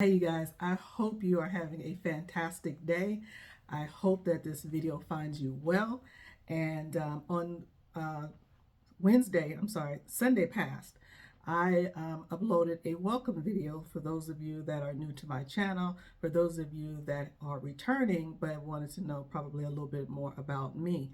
Hey you guys, I hope you are having a fantastic day. I hope that this video finds you well. And on uh, Sunday past, I uploaded a welcome video for those of you that are new to my channel, for those of you that are returning but wanted to know probably a little bit more about me.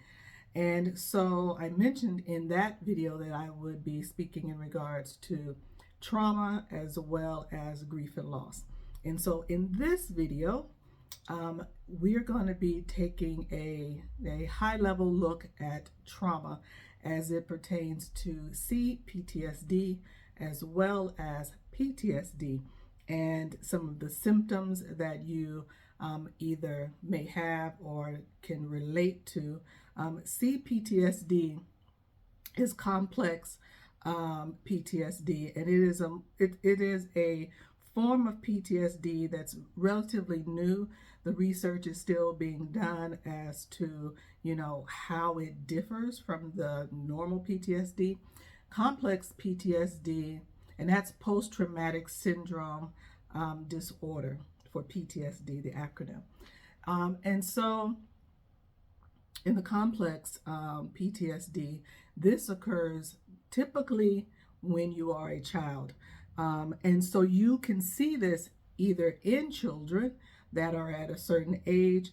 And so I mentioned in that video that I would be speaking in regards to trauma as well as grief and loss. And so in this video, we're going to be taking a high-level look at trauma as it pertains to CPTSD as well as PTSD and some of the symptoms that you either may have or can relate to. CPTSD is complex PTSD, and it is a form of PTSD that's relatively new. The research is still being done as to, how it differs from the normal PTSD. Complex PTSD, and that's post-traumatic syndrome disorder for PTSD, the acronym. And so in the complex PTSD, this occurs typically when you are a child. And so you can see this either in children that are at a certain age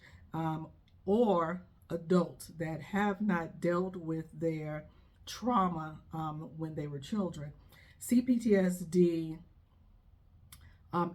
or adults that have not dealt with their trauma when they were children. CPTSD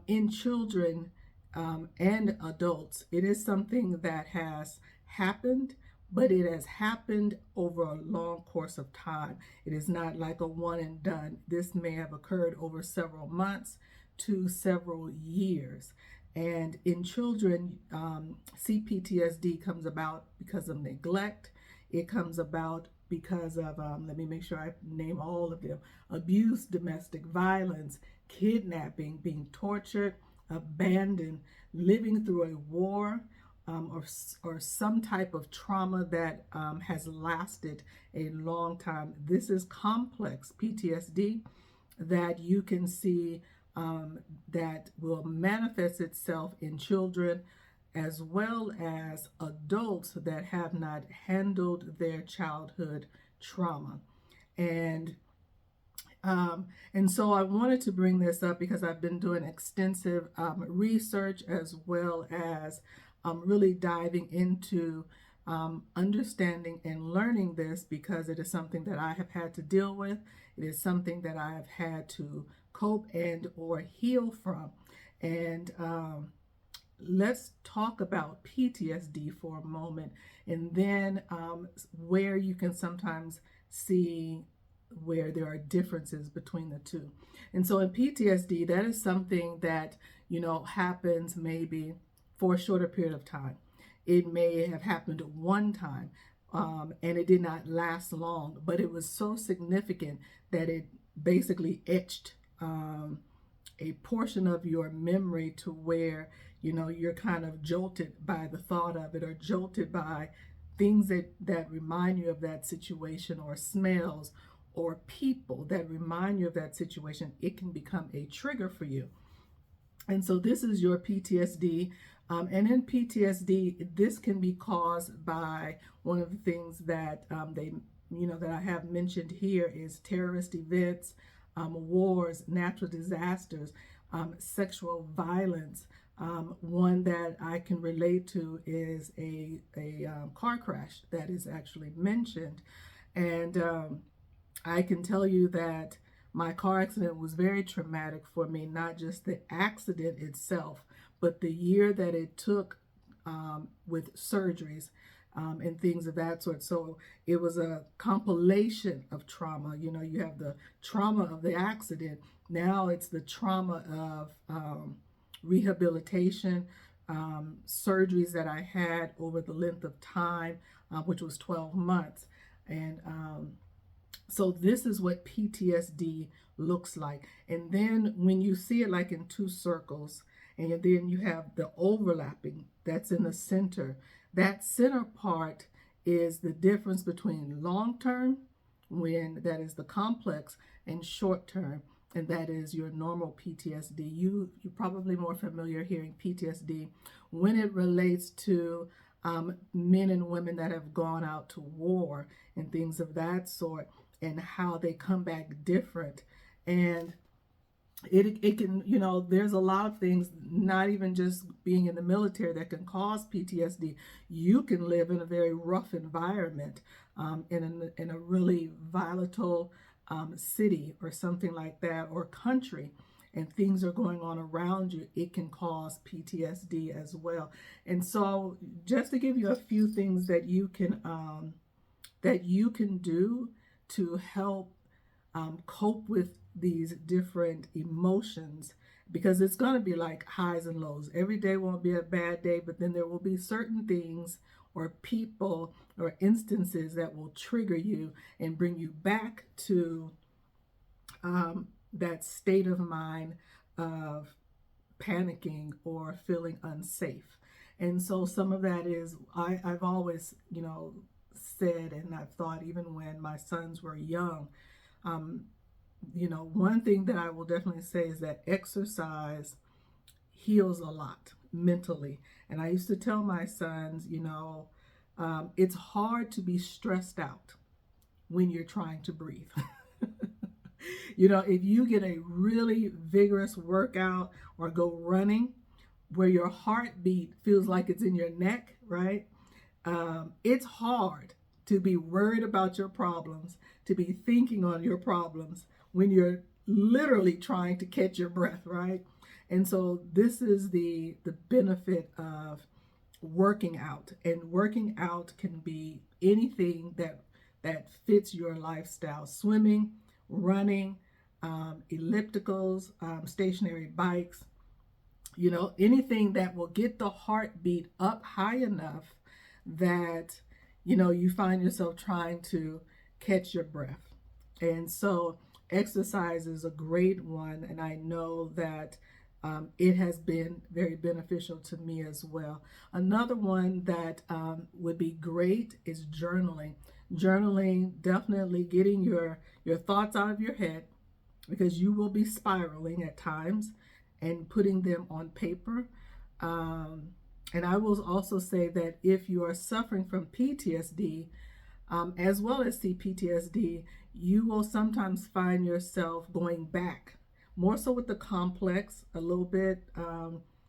in children and adults, it is something that has happened, but it has happened over a long course of time. It is not like a one and done. This may have occurred over several months to several years. And in children, CPTSD comes about because of neglect. It comes about because of, let me make sure I name all of them: abuse, domestic violence, kidnapping, being tortured, abandoned, living through a war, or some type of trauma that has lasted a long time. This is complex PTSD that you can see that will manifest itself in children as well as adults that have not handled their childhood trauma. And so I wanted to bring this up because I've been doing extensive research as well as really diving into understanding and learning this, because it is something that I have had to deal with. It is something that I have had to cope and or heal from. And let's talk about PTSD for a moment, and then where you can sometimes see where there are differences between the two. And so in PTSD, that is something that, happens maybe for a shorter period of time. It may have happened one time, and it did not last long, but it was so significant that it basically etched a portion of your memory to where, you're kind of jolted by the thought of it, or jolted by things that remind you of that situation, or smells or people that remind you of that situation. It can become a trigger for you. And so this is your PTSD. And in PTSD, this can be caused by one of the things that that I have mentioned here is terrorist events, wars, natural disasters, sexual violence. One that I can relate to is a car crash that is actually mentioned. And I can tell you that my car accident was very traumatic for me, not just the accident itself, but the year that it took with surgeries and things of that sort. So it was a compilation of trauma. You have the trauma of the accident. Now it's the trauma of rehabilitation, surgeries that I had over the length of time, which was 12 months. And so this is what PTSD looks like. And then when you see it like in two circles, and then you have the overlapping that's in the center, that center part is the difference between long term, when that is the complex, and short term, and that is your normal PTSD. You're probably more familiar hearing PTSD when it relates to men and women that have gone out to war and things of that sort, and how they come back different. And it can, there's a lot of things, not even just being in the military, that can cause PTSD. You can live in a very rough environment, in a really volatile city or something like that, or country, and things are going on around you. It can cause PTSD as well. And so, just to give you a few things that you can do to help cope with these different emotions, because it's going to be like highs and lows. Every day won't be a bad day, but then there will be certain things or people or instances that will trigger you and bring you back to that state of mind of panicking or feeling unsafe. And so some of that is, I've always, said, and I've thought even when my sons were young, one thing that I will definitely say is that exercise heals a lot mentally. And I used to tell my sons, it's hard to be stressed out when you're trying to breathe. If you get a really vigorous workout or go running where your heartbeat feels like it's in your neck, right? It's hard to be worried about your problems, to be thinking on your problems when you're literally trying to catch your breath, right? And so this is the benefit of working out. And working out can be anything that fits your lifestyle: swimming, running, ellipticals, stationary bikes, anything that will get the heartbeat up high enough that, you find yourself trying to catch your breath. And so exercise is a great one. And I know that it has been very beneficial to me as well. Another one that would be great is journaling. Journaling, definitely getting your thoughts out of your head, because you will be spiraling at times, and putting them on paper. And I will also say that if you are suffering from PTSD, as well as CPTSD, you will sometimes find yourself going back, more so with the complex, a little bit,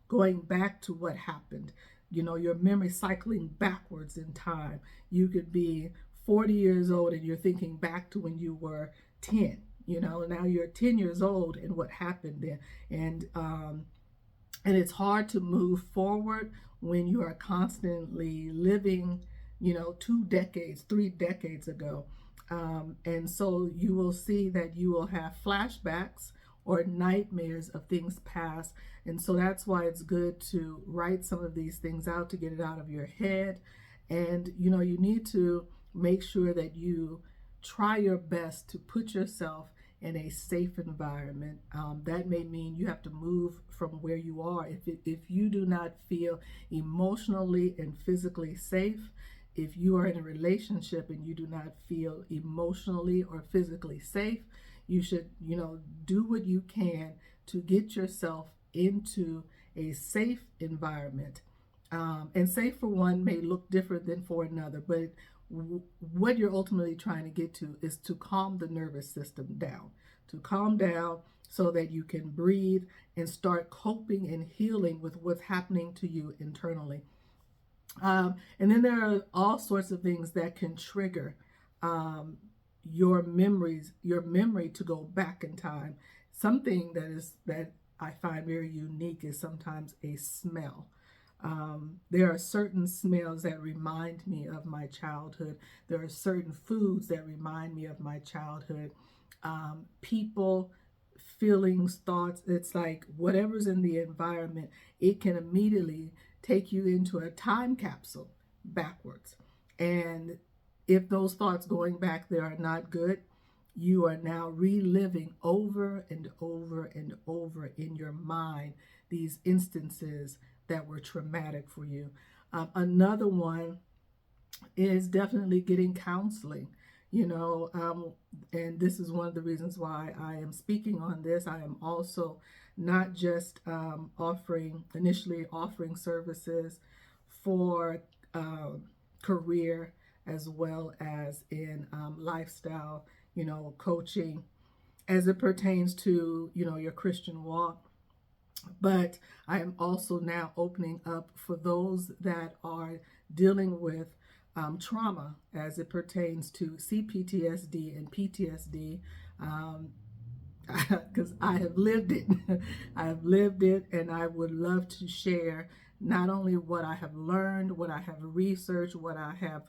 going back to what happened. Your memory cycling backwards in time. You could be 40 years old and you're thinking back to when you were 10. Now you're 10 years old and what happened then. And it's hard to move forward when you are constantly living, 2 decades, 3 decades ago. And so you will see that you will have flashbacks or nightmares of things past. And so that's why it's good to write some of these things out, to get it out of your head. And, you need to make sure that you try your best to put yourself in a safe environment. That may mean you have to move from where you are. If you do not feel emotionally and physically safe, if you are in a relationship and you do not feel emotionally or physically safe, you should, do what you can to get yourself into a safe environment. And safe for one may look different than for another, but what you're ultimately trying to get to is to calm the nervous system down, to calm down so that you can breathe and start coping and healing with what's happening to you internally. And then there are all sorts of things that can trigger your memory to go back in time. Something that I find very unique is sometimes a smell. There are certain smells that remind me of my childhood. There are certain foods that remind me of my childhood. People, feelings, thoughts. It's like whatever's in the environment, it can immediately take you into a time capsule backwards. And if those thoughts going back there are not good, you are now reliving over and over and over in your mind these instances that were traumatic for you. Another one is definitely getting counseling. you know, and this is one of the reasons why I am speaking on this. I am also not just initially offering services for career as well as in lifestyle, you know, coaching as it pertains to, you know, your Christian walk. But I am also now opening up for those that are dealing with trauma as it pertains to CPTSD and PTSD, because I have lived it. I have lived it, and I would love to share not only what I have learned, what I have researched, what I have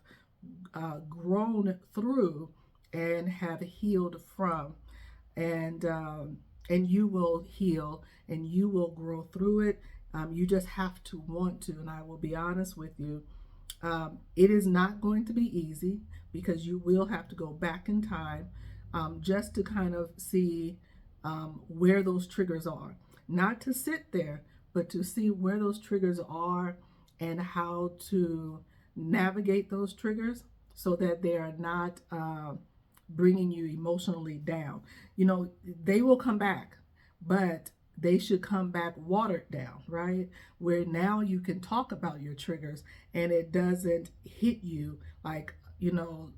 grown through and have healed from, and you will heal and you will grow through it. You just have to want to, and I will be honest with you. It is not going to be easy because you will have to go back in time just to kind of see where those triggers are. Not to sit there, but to see where those triggers are and how to navigate those triggers so that they are not bringing you emotionally down. You know, they will come back, but they should come back watered down, right? Where now you can talk about your triggers and it doesn't hit you like, you know,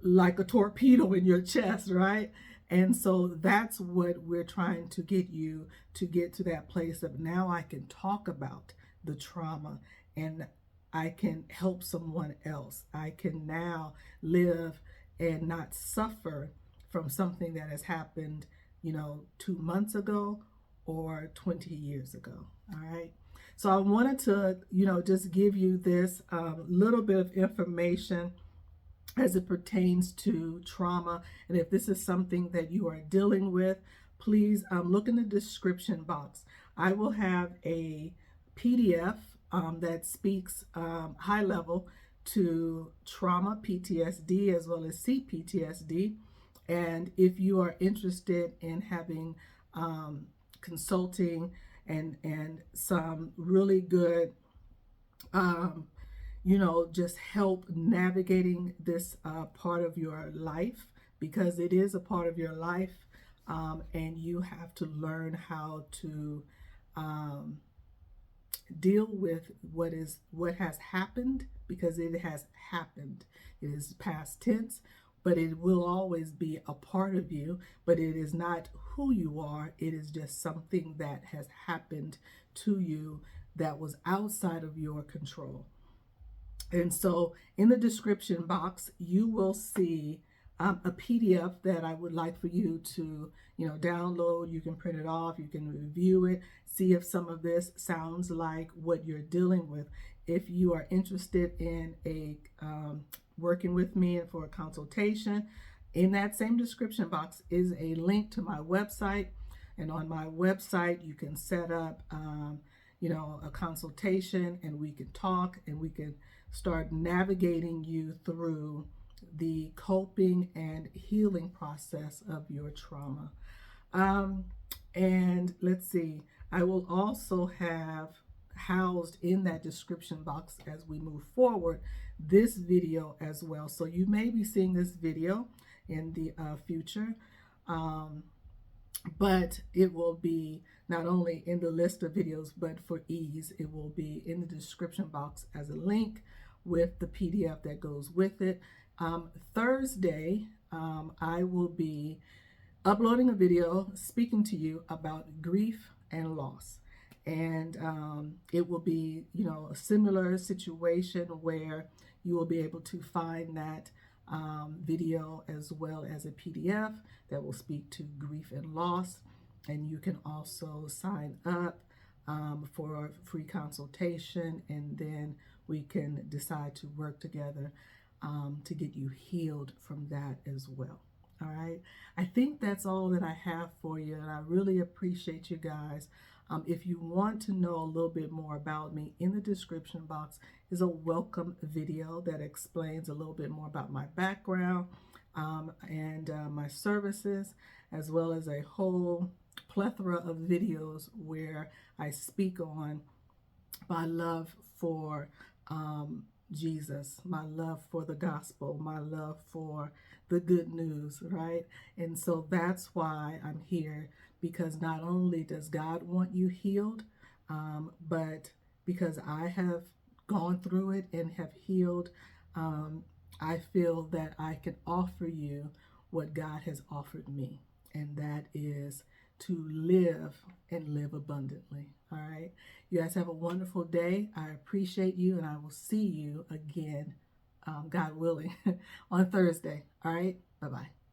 like a torpedo in your chest, right? And so that's what we're trying to get you to get to that place of now I can talk about the trauma and I can help someone else. I can now live and not suffer from something that has happened, you know, 2 months ago or 20 years ago. All right. So I wanted to, you know, just give you this little bit of information as it pertains to trauma. And if this is something that you are dealing with, please look in the description box. I will have a PDF that speaks high level to trauma, PTSD, as well as CPTSD. And if you are interested in having consulting and some really good you know, just help navigating this part of your life, because it is a part of your life, and you have to learn how to deal with what has happened, because it has happened. It is past tense, but it will always be a part of you, but it is not who you are. It is just something that has happened to you that was outside of your control. And so in the description box, you will see a PDF that I would like for you to, you know, download. You can print it off, you can review it, see if some of this sounds like what you're dealing with. If you are interested in a working with me and for a consultation, in that same description box is a link to my website. And on my website, you can set up, you know, a consultation, and we can talk and we can start navigating you through the coping and healing process of your trauma. And let's see, I will also have housed in that description box as we move forward this video as well. So you may be seeing this video in the future, but it will be not only in the list of videos, but for ease, it will be in the description box as a link with the PDF that goes with it. Thursday, I will be uploading a video speaking to you about grief and loss. And it will be, you know, a similar situation where you will be able to find that video as well as a PDF that will speak to grief and loss. And you can also sign up for a free consultation, and then we can decide to work together to get you healed from that as well. All right. I think that's all that I have for you, and I really appreciate you guys. If you want to know a little bit more about me, in the description box is a welcome video that explains a little bit more about my background and my services, as well as a whole plethora of videos where I speak on my love for Jesus, my love for the gospel, my love for the good news, right? And so that's why I'm here, because not only does God want you healed, but because I have gone through it and have healed, um, I feel that I can offer you what God has offered me, and that is to live and live abundantly. All right. You guys have a wonderful day. I appreciate you, and I will see you again, God willing, on Thursday. All right. Bye bye.